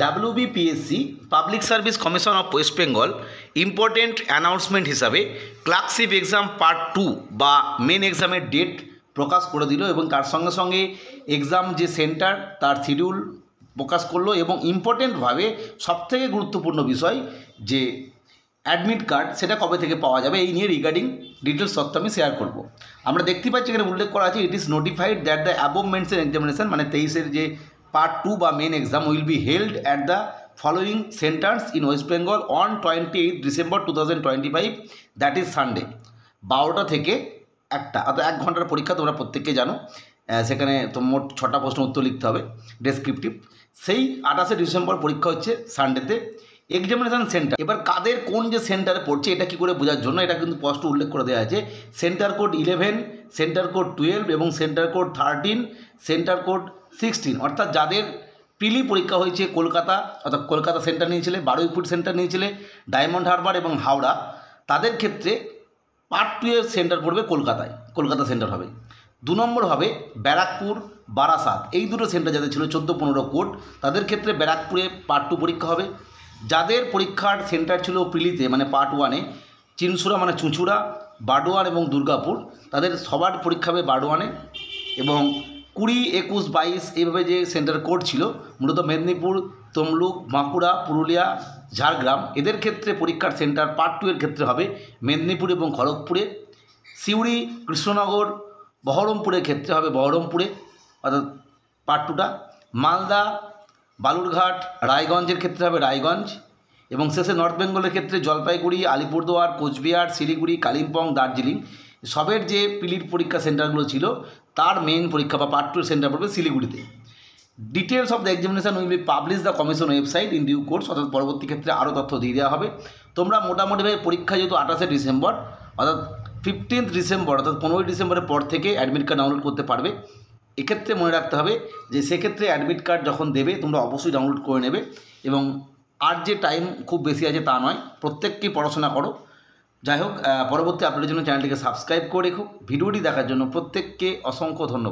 WBPSC public service commission of West Bengal important announcement হিসাবে clerkship exam part 2 বা main এক্সামের date প্রকাশ করে দিল এবং তার সঙ্গে সঙ্গে এক্সাম যে সেন্টার তার শিডিউল প্রকাশ করলো এবং ইম্পর্টেন্টভাবে সবথেকে গুরুত্বপূর্ণ বিষয় যে অ্যাডমিট কার্ড সেটা কবে থেকে পাওয়া যাবে এই নিয়ে রিগার্ডিং ডিটেলস তথ্য আমি শেয়ার করব। আমরা দেখতে পাচ্ছি এখানে উল্লেখ করা আছে it is notified that the above mention examination মানে 23-এর যে পার্ট 2 বা main exam will be held at the following centres in West Bengal on 28 December 2025 that is Sunday 12টা থেকে 1টা অর্থাৎ 1 ঘন্টার পরীক্ষা তোমরা প্রত্যেককে জানো। সেখানে তো মোট 6টা প্রশ্ন উত্তর লিখতে হবে ডেসক্রিপটিভ। সেই 28শে ডিসেম্বর পরীক্ষা হচ্ছে সানডেতে। এক্সামিনেশন সেন্টার এবার কাদের কোন যে সেন্টারে পড়ছে এটা কী করে বোঝার জন্য এটা কিন্তু স্পষ্ট উল্লেখ করে দেওয়া আছে। সেন্টার কোড 11, সেন্টার কোড 12 এবং সেন্টার কোড 13, সেন্টার কোড 16 অর্থাৎ যাদের প্রিলি পরীক্ষা হয়েছে কলকাতা অর্থাৎ কলকাতা সেন্টার নিয়েছিলে, বারুইপুর সেন্টার নিয়েছিলে, ডায়মন্ড হারবার এবং হাওড়া, তাদের ক্ষেত্রে পার্ট 2 এর সেন্টার পড়বে কলকাতায়, কলকাতা সেন্টার হবে। 2 নম্বর হবে ব্যারাকপুর, বারাসাত, এই দুটো সেন্টার যাদের ছিল 14-15 কোড তাদের ক্ষেত্রে ব্যারাকপুরে পার্ট 2 পরীক্ষা হবে। যাদের পরীক্ষার সেন্টার ছিল প্রিলিতে মানে পার্ট 1-এ চিনসুরা মানে চুঁচুড়া, বাডোয়ান এবং দুর্গাপুর, তাদের সবার পরীক্ষা হবে বাডোয়ানে। এবং 20, 21, 22 এইভাবে যে সেন্টার কোড ছিল মূলত মেদিনীপুর, তমলুক, বাঁকুড়া, পুরুলিয়া, ঝাড়গ্রাম, এদের ক্ষেত্রে পরীক্ষার সেন্টার পার্ট 2 এর ক্ষেত্রে হবে মেদিনীপুর এবং খড়গপুরে। সিউড়ি, কৃষ্ণনগর, বহরমপুরের ক্ষেত্রে হবে বহরমপুরে অর্থাৎ পার্ট 2টা। মালদা, বালুরঘাট, রায়গঞ্জের ক্ষেত্রে হবে রায়গঞ্জ এবং শেষে নর্থ বেঙ্গলের ক্ষেত্রে জলপাইগুড়ি, আলিপুরদুয়ার, কোচবিহার, শিলিগুড়ি, কালিম্পং, দার্জিলিং সবের যে প্রিলির পরীক্ষা সেন্টারগুলো ছিল তার মেইন পরীক্ষা বা পার্ট 2 এর সেন্টার পড়বে শিলিগুড়িতে। Details of the examination will be publish the commission website in due course অর্থাৎ পরবর্তী ক্ষেত্রে আরও তথ্য দিয়ে দেওয়া হবে। তোমরা মোটামুটিভাবে পরীক্ষা যেহেতু 28শে ডিসেম্বর অর্থাৎ 15th ডিসেম্বর অর্থাৎ 15ই ডিসেম্বরের পর থেকে অ্যাডমিট কার্ড ডাউনলোড করতে পারবে। এক্ষেত্রে মনে রাখতে হবে যে সেক্ষেত্রে অ্যাডমিট কার্ড যখন দেবে তোমরা অবশ্যই ডাউনলোড করে নেবে এবং আর যে টাইম খুব বেশি আছে তা নয়, প্রত্যেককেই পড়াশোনা করো। যাই হোক, পরবর্তী আপডেটের জন্য চ্যানেলটিকে সাবস্ক্রাইব করে রেখো। ভিডিওটি দেখার জন্য প্রত্যেককে অসংখ্য ধন্যবাদ।